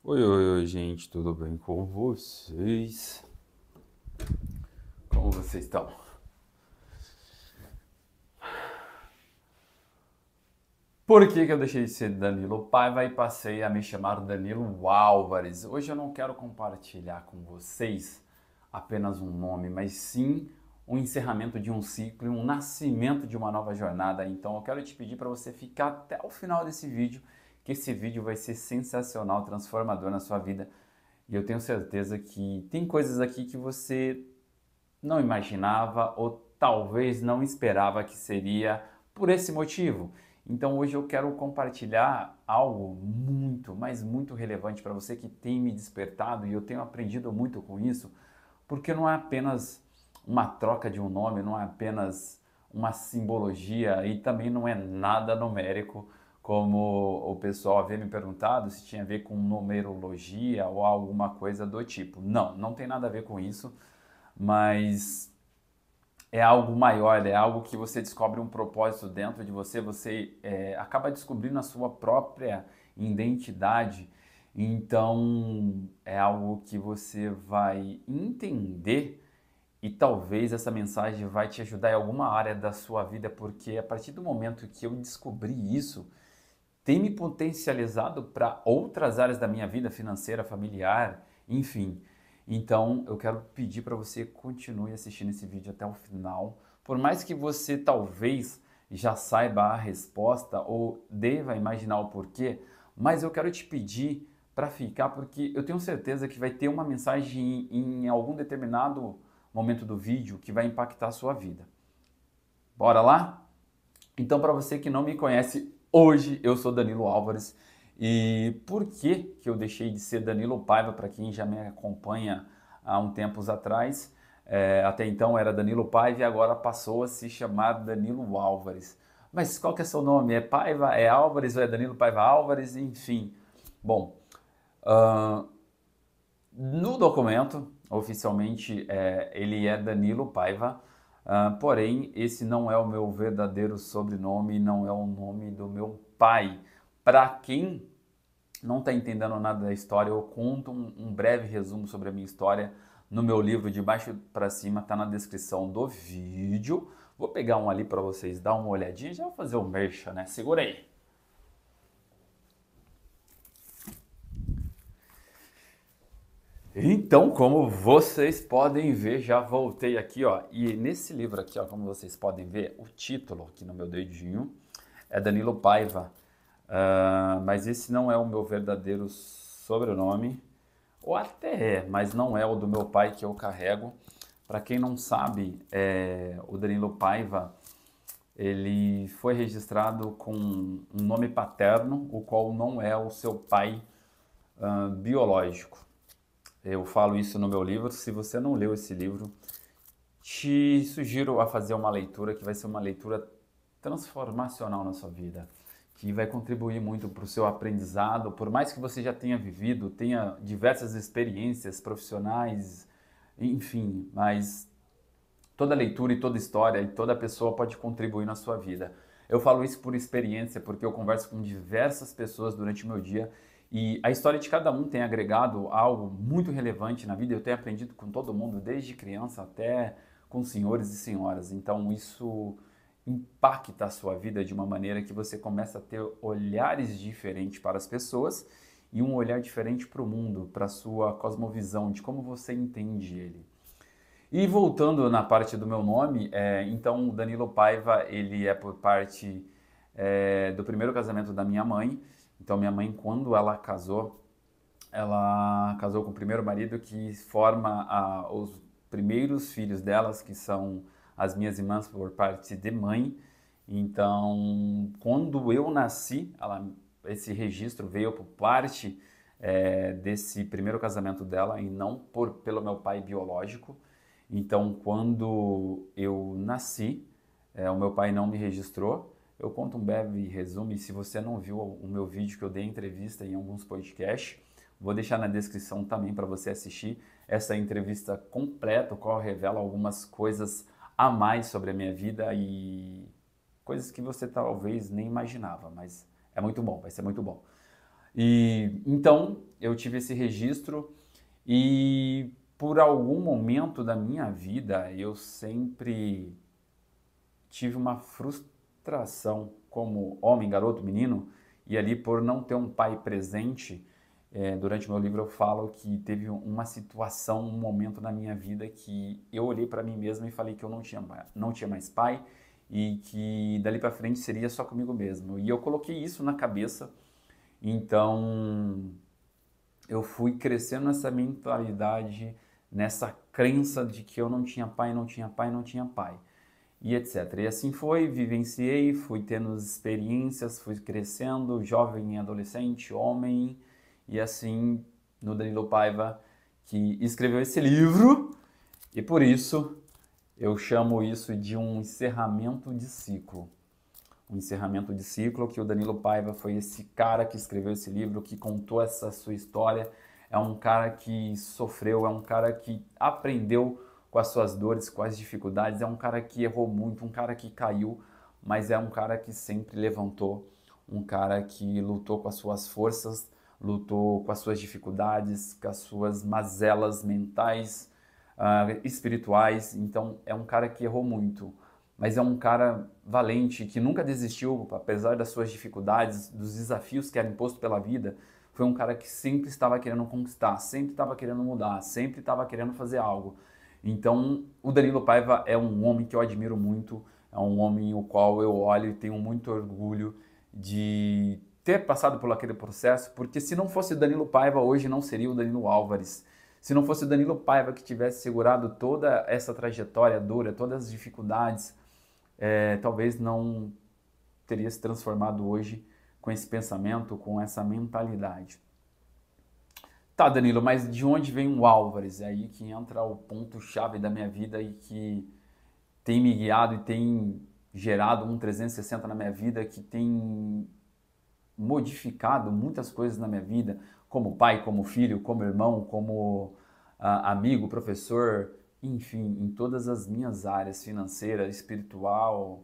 Oi, oi, oi, gente, tudo bem com vocês? Como vocês estão? Por que que eu deixei de ser Danilo Paiva e passei a me chamar Danilo Álvares? Hoje eu não quero compartilhar com vocês apenas um nome, mas sim um encerramento de um ciclo e um nascimento de uma nova jornada. Então eu quero te pedir para você ficar até o final desse vídeo, que esse vídeo vai ser sensacional, transformador na sua vida. E eu tenho certeza que tem coisas aqui que você não imaginava ou talvez não esperava que seria por esse motivo. Então hoje eu quero compartilhar algo muito, mas muito relevante para você que tem me despertado e eu tenho aprendido muito com isso, porque não é apenas uma troca de um nome, não é apenas uma simbologia e também não é nada numérico, como o pessoal havia me perguntado se tinha a ver com numerologia ou alguma coisa do tipo. Não, não tem nada a ver com isso, mas é algo maior, é algo que você descobre um propósito dentro de você, você acaba descobrindo a sua própria identidade. Então é algo que você vai entender e talvez essa mensagem vai te ajudar em alguma área da sua vida, porque a partir do momento que eu descobri isso, tem me potencializado para outras áreas da minha vida financeira, familiar, enfim. Então, eu quero pedir para você continue assistindo esse vídeo até o final. Por mais que você talvez já saiba a resposta ou deva imaginar o porquê, mas eu quero te pedir para ficar porque eu tenho certeza que vai ter uma mensagem em algum determinado momento do vídeo que vai impactar a sua vida. Bora lá? Então, para você que não me conhece, hoje eu sou Danilo Álvares. E por que que eu deixei de ser Danilo Paiva, para quem já me acompanha há um tempos atrás? Até então era Danilo Paiva e agora passou a se chamar Danilo Álvares. Mas qual que é seu nome? É Paiva? É Álvares ou é Danilo Paiva Álvares? Enfim. Bom, ah, no documento, oficialmente, ele é Danilo Paiva, porém, esse não é o meu verdadeiro sobrenome, não é o nome do meu pai. Para quem não está entendendo nada da história, eu conto um breve resumo sobre a minha história no meu livro De Baixo para Cima, está na descrição do vídeo. Vou pegar um ali para vocês dar uma olhadinha, já vou fazer o merchan, né? Segura aí. Então, como vocês podem ver, já voltei aqui, ó. E nesse livro aqui, ó, como vocês podem ver, o título aqui no meu dedinho é Danilo Paiva. Mas esse não é o meu verdadeiro sobrenome, ou até é, mas não é o do meu pai que eu carrego. Para quem não sabe, o Danilo Paiva, ele foi registrado com um nome paterno, o qual não é o seu pai biológico. Eu falo isso no meu livro. Se você não leu esse livro, te sugiro a fazer uma leitura que vai ser uma leitura transformacional na sua vida, que vai contribuir muito para o seu aprendizado. Por mais que você já tenha vivido, tenha diversas experiências profissionais, enfim, mas toda leitura e toda história e toda pessoa pode contribuir na sua vida. Eu falo isso por experiência, porque eu converso com diversas pessoas durante o meu dia e a história de cada um tem agregado algo muito relevante na vida. Eu tenho aprendido com todo mundo, desde criança até com senhores e senhoras. Então isso impacta a sua vida de uma maneira que você começa a ter olhares diferentes para as pessoas e um olhar diferente para o mundo, para a sua cosmovisão, de como você entende ele. E voltando na parte do meu nome, então o Danilo Paiva, ele é por parte do primeiro casamento da minha mãe. Então minha mãe, quando ela casou com o primeiro marido que forma os primeiros filhos delas, que são as minhas irmãs por parte de mãe. Então, quando eu nasci, esse registro veio por parte desse primeiro casamento dela e não pelo meu pai biológico. Então, quando eu nasci, o meu pai não me registrou. Eu conto um breve resumo, e se você não viu o meu vídeo que eu dei entrevista em alguns podcasts, vou deixar na descrição também para você assistir essa entrevista completa, o qual revela algumas coisas a mais sobre a minha vida e coisas que você talvez nem imaginava, mas é muito bom, vai ser muito bom. E então eu tive esse registro e por algum momento da minha vida eu sempre tive uma frustração como homem, garoto, menino, e ali por não ter um pai presente. Durante o meu livro eu falo que teve uma situação, um momento na minha vida que eu olhei para mim mesmo e falei que eu não tinha mais pai e que dali para frente seria só comigo mesmo. E eu coloquei isso na cabeça, então eu fui crescendo nessa mentalidade, nessa crença de que eu não tinha pai, não tinha pai, não tinha pai, e etc. E assim foi, vivenciei, fui tendo experiências, fui crescendo, jovem, adolescente, homem, e assim no Danilo Paiva, que escreveu esse livro, e por isso eu chamo isso de um encerramento de ciclo. Um encerramento de ciclo, que o Danilo Paiva foi esse cara que escreveu esse livro, que contou essa sua história, é um cara que sofreu, é um cara que aprendeu com as suas dores, com as dificuldades, é um cara que errou muito, um cara que caiu, mas é um cara que sempre levantou, um cara que lutou com as suas forças, lutou com as suas dificuldades, com as suas mazelas mentais, espirituais. Então é um cara que errou muito, mas é um cara valente, que nunca desistiu, apesar das suas dificuldades, dos desafios que eram impostos pela vida. Foi um cara que sempre estava querendo conquistar, sempre estava querendo mudar, sempre estava querendo fazer algo. Então, o Danilo Paiva é um homem que eu admiro muito, é um homem o qual eu olho e tenho muito orgulho de ter passado por aquele processo, porque se não fosse o Danilo Paiva, hoje não seria o Danilo Álvares. Se não fosse o Danilo Paiva que tivesse segurado toda essa trajetória dura, todas as dificuldades, talvez não teria se transformado hoje com esse pensamento, com essa mentalidade. Tá, Danilo, mas de onde vem o Álvares? É aí que entra o ponto-chave da minha vida e que tem me guiado e tem gerado um 360 na minha vida, que tem modificado muitas coisas na minha vida, como pai, como filho, como irmão, como amigo, professor, enfim, em todas as minhas áreas, financeira, espiritual.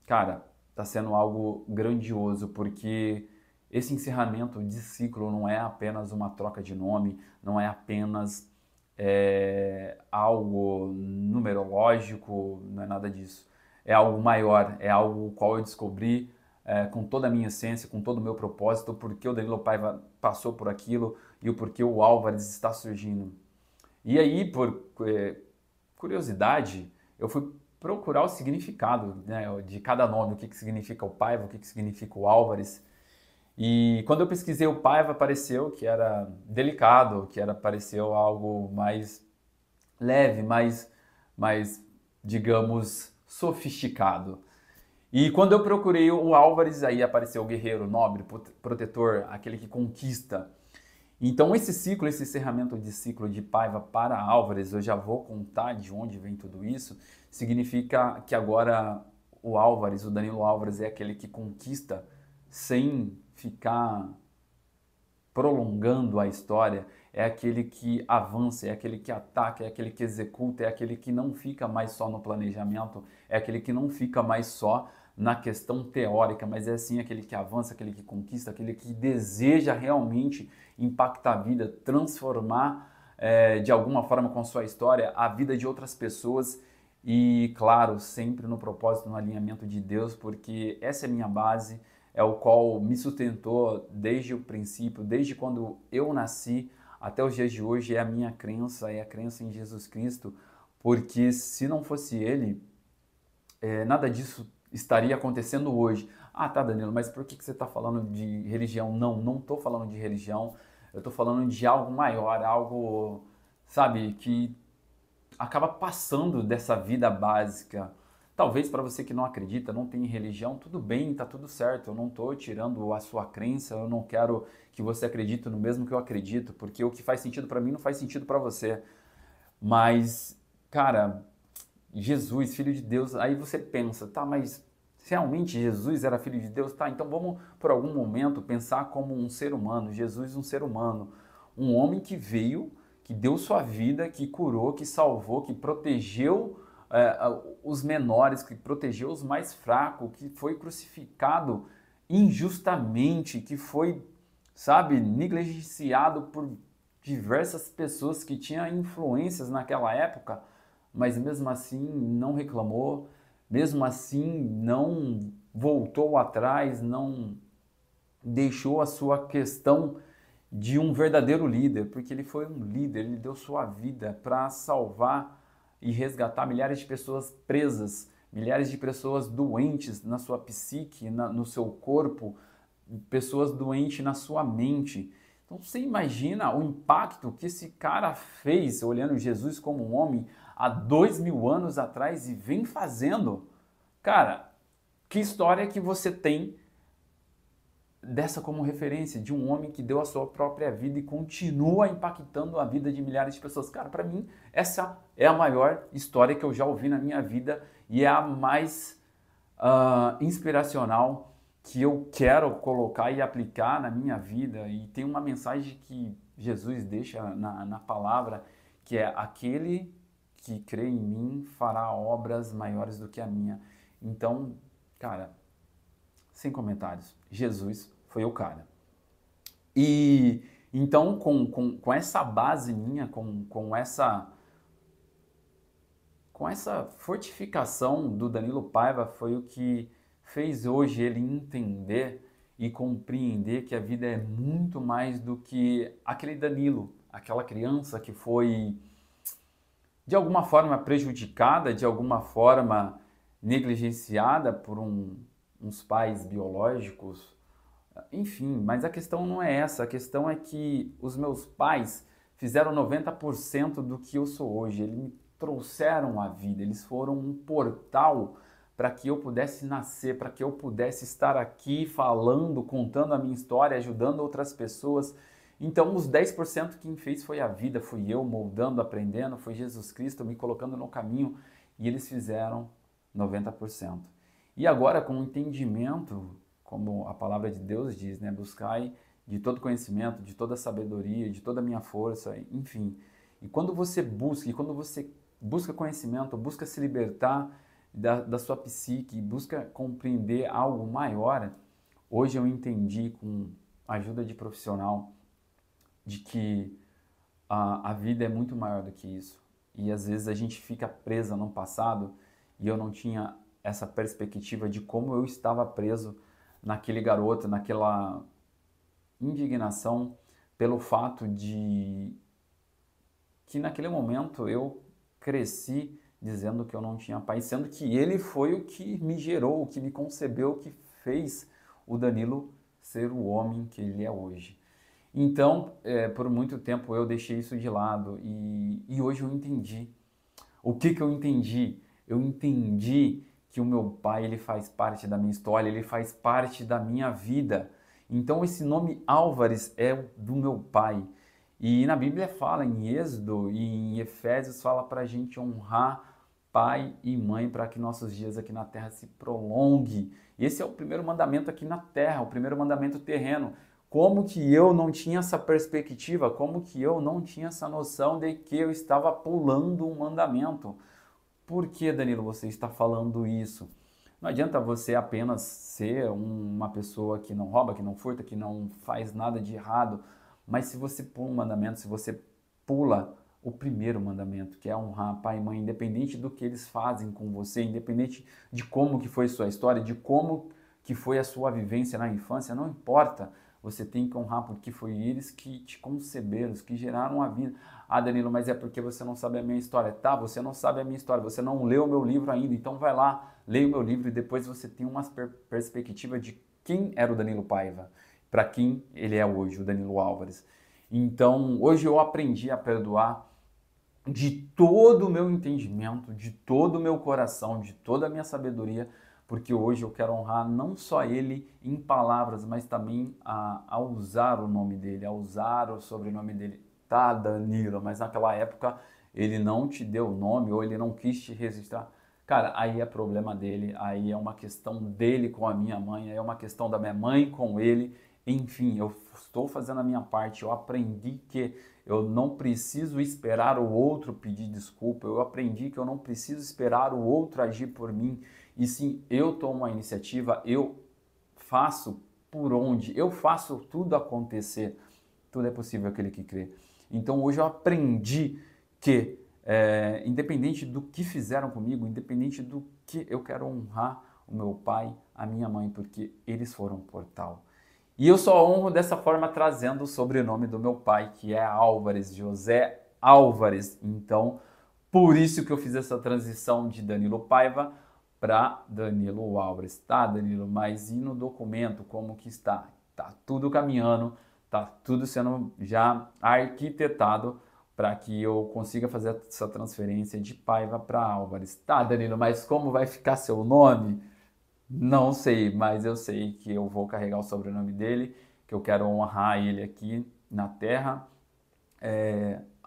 Cara, tá sendo algo grandioso, porque esse encerramento de ciclo não é apenas uma troca de nome, não é apenas algo numerológico, não é nada disso. É algo maior, é algo qual eu descobri com toda a minha essência, com todo o meu propósito, o porquê o Danilo Paiva passou por aquilo e o porquê o Álvares está surgindo. E aí, por curiosidade, eu fui procurar o significado, né, de cada nome, o que significa o Paiva, o que significa o Álvares. E quando eu pesquisei o Paiva, apareceu que era delicado, pareceu algo mais leve, mais, digamos, sofisticado. E quando eu procurei o Álvares, aí apareceu o guerreiro, nobre, protetor, aquele que conquista. Então esse ciclo, esse encerramento de ciclo de Paiva para Álvares, eu já vou contar de onde vem tudo isso, significa que agora o Álvares, o Danilo Álvares, é aquele que conquista sem ficar prolongando a história, é aquele que avança, é aquele que ataca, é aquele que executa, é aquele que não fica mais só no planejamento, é aquele que não fica mais só na questão teórica, mas é sim aquele que avança, aquele que conquista, aquele que deseja realmente impactar a vida, transformar de alguma forma com a sua história a vida de outras pessoas e, claro, sempre no propósito, no alinhamento de Deus, porque essa é a minha base, é o qual me sustentou desde o princípio, desde quando eu nasci até os dias de hoje, é a minha crença, é a crença em Jesus Cristo, porque se não fosse Ele, nada disso estaria acontecendo hoje. Ah, tá, Danilo, mas por que você está falando de religião? Não estou falando de religião, eu estou falando de algo maior, algo, sabe, que acaba passando dessa vida básica. Talvez para você que não acredita, não tem religião, tudo bem, tá tudo certo. Eu não estou tirando a sua crença, eu não quero que você acredite no mesmo que eu acredito, porque o que faz sentido para mim não faz sentido para você. Mas, cara, Jesus, filho de Deus, aí você pensa, tá, mas realmente Jesus era filho de Deus? Tá, então vamos por algum momento pensar como um ser humano, Jesus um ser humano, um homem que veio, que deu sua vida, que curou, que salvou, que protegeu os menores, que protegeu os mais fracos, que foi crucificado injustamente, que foi sabe, negligenciado por diversas pessoas que tinham influências naquela época, mas mesmo assim não reclamou, mesmo assim não voltou atrás, não deixou a sua questão de um verdadeiro líder, porque ele foi um líder, ele deu sua vida para salvar e resgatar milhares de pessoas presas, milhares de pessoas doentes na sua psique, no seu corpo, pessoas doentes na sua mente. Então você imagina o impacto que esse cara fez olhando Jesus como um homem há 2000 anos atrás e vem fazendo. Cara, que história que você tem dessa como referência, de um homem que deu a sua própria vida e continua impactando a vida de milhares de pessoas. Cara, para mim, essa é a maior história que eu já ouvi na minha vida e é a mais inspiracional que eu quero colocar e aplicar na minha vida. E tem uma mensagem que Jesus deixa na palavra, que é: aquele que crê em mim fará obras maiores do que a minha. Então, cara, sem comentários, Jesus foi o cara. E então, com essa base minha, com essa fortificação do Danilo Paiva, foi o que fez hoje ele entender e compreender que a vida é muito mais do que aquele Danilo, aquela criança que foi de alguma forma prejudicada, de alguma forma negligenciada por uns pais biológicos, enfim, mas a questão não é essa, a questão é que os meus pais fizeram 90% do que eu sou hoje, eles me trouxeram a vida, eles foram um portal para que eu pudesse nascer, para que eu pudesse estar aqui falando, contando a minha história, ajudando outras pessoas. Então, os 10% quem fez foi a vida, fui eu moldando, aprendendo, foi Jesus Cristo me colocando no caminho e eles fizeram 90%. E agora, com o entendimento, como a palavra de Deus diz, né? Buscai de todo conhecimento, de toda sabedoria, de toda a minha força, enfim. E quando você busca conhecimento, busca se libertar da sua psique, busca compreender algo maior, hoje eu entendi, com a ajuda de profissional, de que a vida é muito maior do que isso. E às vezes a gente fica presa no passado e eu não tinha essa perspectiva de como eu estava preso naquele garoto, naquela indignação pelo fato de que naquele momento eu cresci dizendo que eu não tinha pai, sendo que ele foi o que me gerou, o que me concebeu, o que fez o Danilo ser o homem que ele é hoje. Então, por muito tempo eu deixei isso de lado e hoje eu entendi. O que eu entendi? Eu entendi que o meu pai, ele faz parte da minha história, ele faz parte da minha vida. Então esse nome Álvares é do meu pai. E na Bíblia fala, em Êxodo e em Efésios, fala para a gente honrar pai e mãe para que nossos dias aqui na terra se prolongue. Esse é o primeiro mandamento aqui na terra, o primeiro mandamento terreno. Como que eu não tinha essa perspectiva? Como que eu não tinha essa noção de que eu estava pulando um mandamento? Por que, Danilo, você está falando isso? Não adianta você apenas ser uma pessoa que não rouba, que não furta, que não faz nada de errado, mas se você pula um mandamento, se você pula o primeiro mandamento, que é honrar pai e mãe, independente do que eles fazem com você, independente de como que foi sua história, de como que foi a sua vivência na infância, não importa. Você tem que honrar porque foi eles que te conceberam, que geraram a vida. Ah, Danilo, mas é porque você não sabe a minha história. Tá, você não sabe a minha história, você não leu o meu livro ainda, então vai lá, leia o meu livro e depois você tem uma perspectiva de quem era o Danilo Paiva, para quem ele é hoje, o Danilo Álvares. Então, hoje eu aprendi a perdoar de todo o meu entendimento, de todo o meu coração, de toda a minha sabedoria, porque hoje eu quero honrar não só ele em palavras, mas também a usar o nome dele, a usar o sobrenome dele. Tá, Danilo, mas naquela época ele não te deu o nome ou ele não quis te registrar. Cara, aí é problema dele, aí é uma questão dele com a minha mãe, aí é uma questão da minha mãe com ele. Enfim, eu estou fazendo a minha parte, eu aprendi que eu não preciso esperar o outro pedir desculpa, eu aprendi que eu não preciso esperar o outro agir por mim, e sim, eu tomo a iniciativa, eu faço por onde. Eu faço tudo acontecer. Tudo é possível aquele que crê. Então hoje eu aprendi que, independente do que fizeram comigo, independente do que, eu quero honrar o meu pai, a minha mãe, porque eles foram um portal. E eu só honro dessa forma trazendo o sobrenome do meu pai, que é Álvares, José Álvares. Então, por isso que eu fiz essa transição de Danilo Paiva para Danilo Álvares. Tá, Danilo, mas e no documento, como que está? Tá tudo caminhando, tá tudo sendo já arquitetado para que eu consiga fazer essa transferência de Paiva para Álvares. Tá, Danilo, mas como vai ficar seu nome? Não sei, mas eu sei que eu vou carregar o sobrenome dele, que eu quero honrar ele aqui na Terra.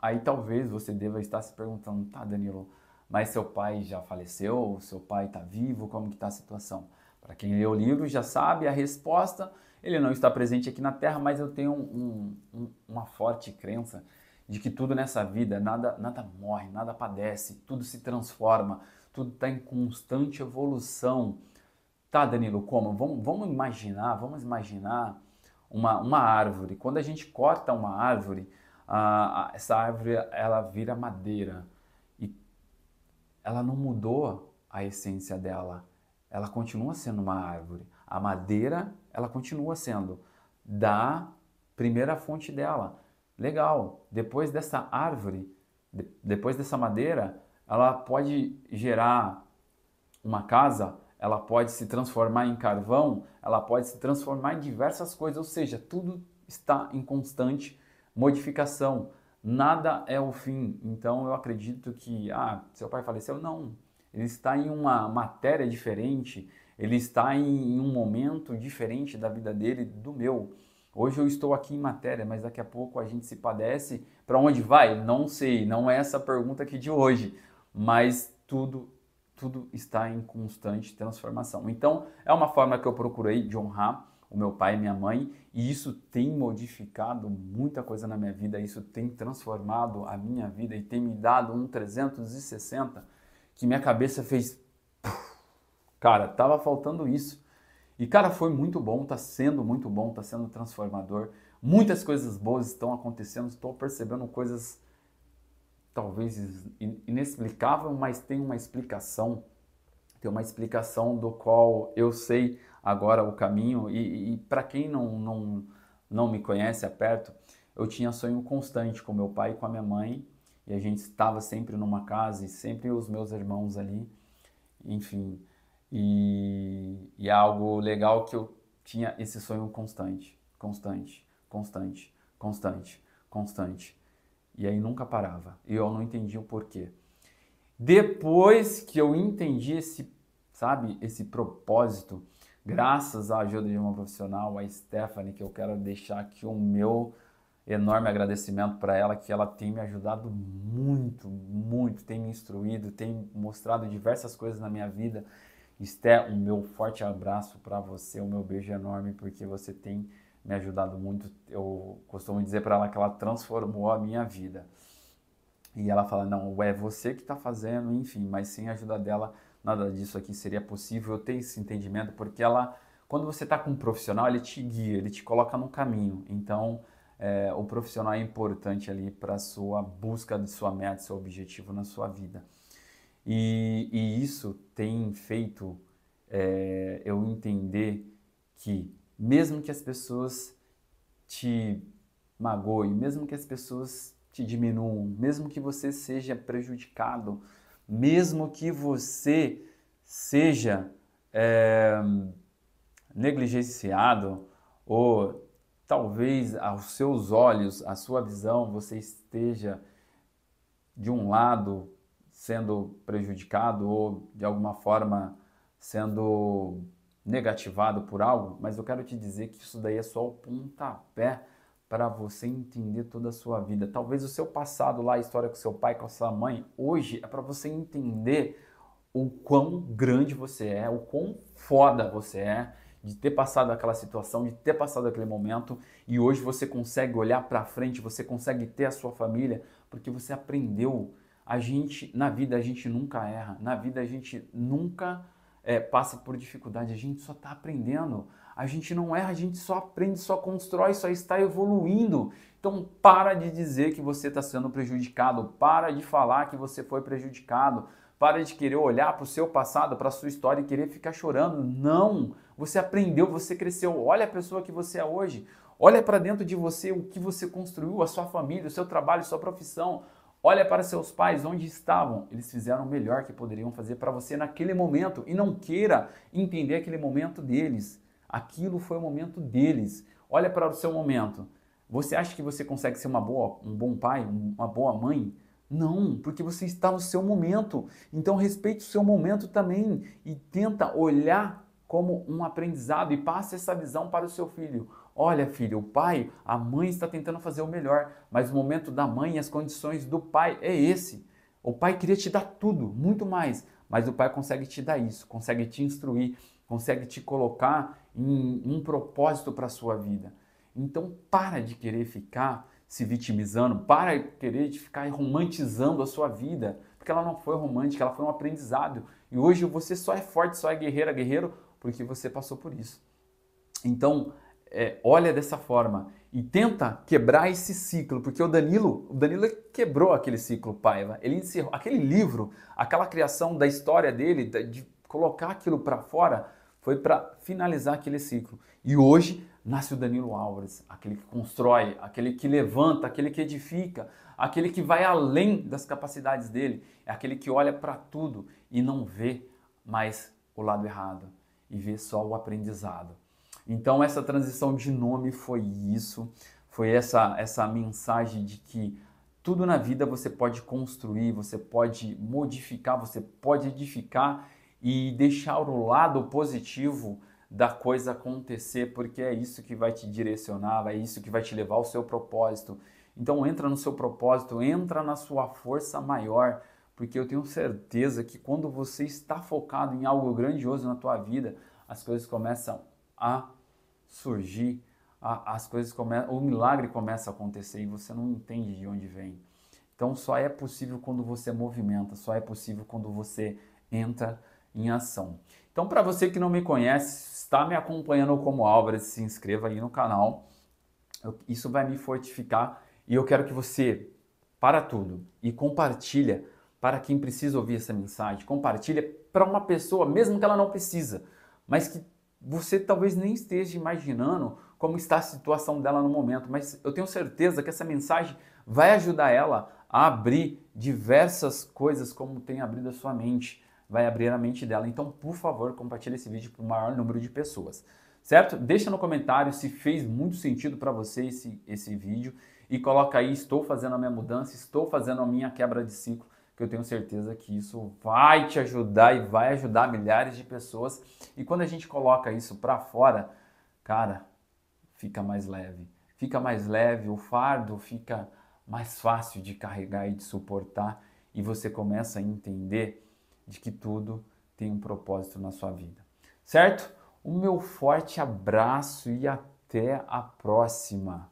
Aí talvez você deva estar se perguntando, tá, Danilo, mas seu pai já faleceu? Seu pai está vivo? Como que está a situação? Para quem lê o livro já sabe a resposta. Ele não está presente aqui na Terra, mas eu tenho uma forte crença de que tudo nessa vida, nada morre, nada padece, tudo se transforma, tudo está em constante evolução. Tá, Danilo, como? Vamos imaginar uma árvore. Quando a gente corta uma árvore, essa árvore ela vira madeira e ela não mudou a essência dela. Ela continua sendo uma árvore. A madeira, ela continua sendo da primeira fonte dela. Legal. Depois dessa árvore, depois dessa madeira, ela pode gerar uma casa, ela pode se transformar em carvão, ela pode se transformar em diversas coisas, ou seja, tudo está em constante modificação. Nada é o fim. Então eu acredito que, seu pai faleceu? Não. Ele está em uma matéria diferente, ele está em um momento diferente da vida dele do meu. Hoje eu estou aqui em matéria, mas daqui a pouco a gente se padece. Para onde vai? Não sei, não é essa a pergunta aqui de hoje, mas tudo está em constante transformação. Então, é uma forma que eu procurei de honrar o meu pai e minha mãe, e isso tem modificado muita coisa na minha vida, isso tem transformado a minha vida e tem me dado um 360 que minha cabeça fez... Cara, tava faltando isso. E, cara, foi muito bom, tá sendo transformador. Muitas coisas boas estão acontecendo, estou percebendo coisas talvez inexplicável, mas tem uma explicação. Tem uma explicação do qual eu sei agora o caminho. E para quem não me conhece perto, eu tinha sonho constante com meu pai e com a minha mãe. E a gente estava sempre numa casa e sempre os meus irmãos ali. Enfim, e é algo legal que eu tinha esse sonho constante, constante, constante, constante, constante. E aí nunca parava. E eu não entendi o porquê. Depois que eu entendi esse propósito, graças à ajuda de uma profissional, a Stephanie, que eu quero deixar aqui o meu enorme agradecimento para ela, que ela tem me ajudado muito, muito, tem me instruído, tem mostrado diversas coisas na minha vida. Esté, um meu forte abraço para você, o meu beijo enorme, porque você tem me ajudado muito. Eu costumo dizer para ela que ela transformou a minha vida. E ela fala, não, é você que está fazendo, enfim, mas sem a ajuda dela, nada disso aqui seria possível. Eu tenho esse entendimento, porque quando você está com um profissional, ele te guia, ele te coloca no caminho. Então, o profissional é importante ali para a sua busca de sua meta, seu objetivo na sua vida. E isso tem feito eu entender que mesmo que as pessoas te magoem, mesmo que as pessoas te diminuam, mesmo que você seja prejudicado, mesmo que você seja negligenciado, ou talvez aos seus olhos, a sua visão, você esteja de um lado sendo prejudicado ou de alguma forma sendo negativado por algo, mas eu quero te dizer que isso daí é só o pontapé para você entender toda a sua vida. Talvez o seu passado lá, a história com seu pai, com a sua mãe, hoje é para você entender o quão grande você é, o quão foda você é de ter passado aquela situação, de ter passado aquele momento, e hoje você consegue olhar para frente, você consegue ter a sua família, porque você aprendeu. Na vida a gente nunca erra, na vida a gente nunca passa por dificuldade, a gente só está aprendendo. A gente não erra, a gente só aprende, só constrói, só está evoluindo. Então para de dizer que você está sendo prejudicado, para de falar que você foi prejudicado, para de querer olhar para o seu passado, para a sua história e querer ficar chorando. Não! Você aprendeu, você cresceu. Olha a pessoa que você é hoje. Olha para dentro de você o que você construiu, a sua família, o seu trabalho, a sua profissão. Olha para seus pais, onde estavam. Eles fizeram o melhor que poderiam fazer para você naquele momento e não queira entender aquele momento deles. Aquilo foi o momento deles. Olha para o seu momento. Você acha que você consegue ser um bom pai, uma boa mãe? Não, porque você está no seu momento. Então respeite o seu momento também e tenta olhar como um aprendizado e passe essa visão para o seu filho. Olha, filho, o pai, a mãe está tentando fazer o melhor, mas o momento da mãe e as condições do pai é esse. O pai queria te dar tudo, muito mais, mas o pai consegue te dar isso, consegue te instruir, consegue te colocar em um propósito para a sua vida. Então para de querer ficar se vitimizando, para de querer ficar romantizando a sua vida, porque ela não foi romântica, ela foi um aprendizado. E hoje você só é forte, só é guerreira, guerreiro, porque você passou por isso. Então, olha dessa forma e tenta quebrar esse ciclo, porque o Danilo quebrou aquele ciclo, Paiva. Ele encerrou aquele livro, aquela criação da história dele, de colocar aquilo para fora, foi para finalizar aquele ciclo. E hoje nasce o Danilo Álvares, aquele que constrói, aquele que levanta, aquele que edifica, aquele que vai além das capacidades dele, é aquele que olha para tudo e não vê mais o lado errado e vê só o aprendizado. Então essa transição de nome foi isso, foi essa mensagem de que tudo na vida você pode construir, você pode modificar, você pode edificar e deixar o lado positivo da coisa acontecer, porque é isso que vai te direcionar, é isso que vai te levar ao seu propósito. Então entra no seu propósito, entra na sua força maior, porque eu tenho certeza que quando você está focado em algo grandioso na tua vida, as coisas começam a surgir, o milagre começa a acontecer e você não entende de onde vem. Então só é possível quando você movimenta, só é possível quando você entra em ação. Então para você que não me conhece, está me acompanhando como Álvares, se inscreva aí no canal, isso vai me fortificar e eu quero que você para tudo e compartilha para quem precisa ouvir essa mensagem, compartilha para uma pessoa, mesmo que ela não precisa, mas que você talvez nem esteja imaginando como está a situação dela no momento, mas eu tenho certeza que essa mensagem vai ajudar ela a abrir diversas coisas como tem abrido a sua mente, vai abrir a mente dela. Então, por favor, compartilhe esse vídeo para o maior número de pessoas, certo? Deixa no comentário se fez muito sentido para você esse vídeo e coloca aí, estou fazendo a minha mudança, estou fazendo a minha quebra de ciclo, que eu tenho certeza que isso vai te ajudar e vai ajudar milhares de pessoas. E quando a gente coloca isso para fora, cara, fica mais leve, o fardo fica mais fácil de carregar e de suportar e você começa a entender de que tudo tem um propósito na sua vida, certo? O meu forte abraço e até a próxima!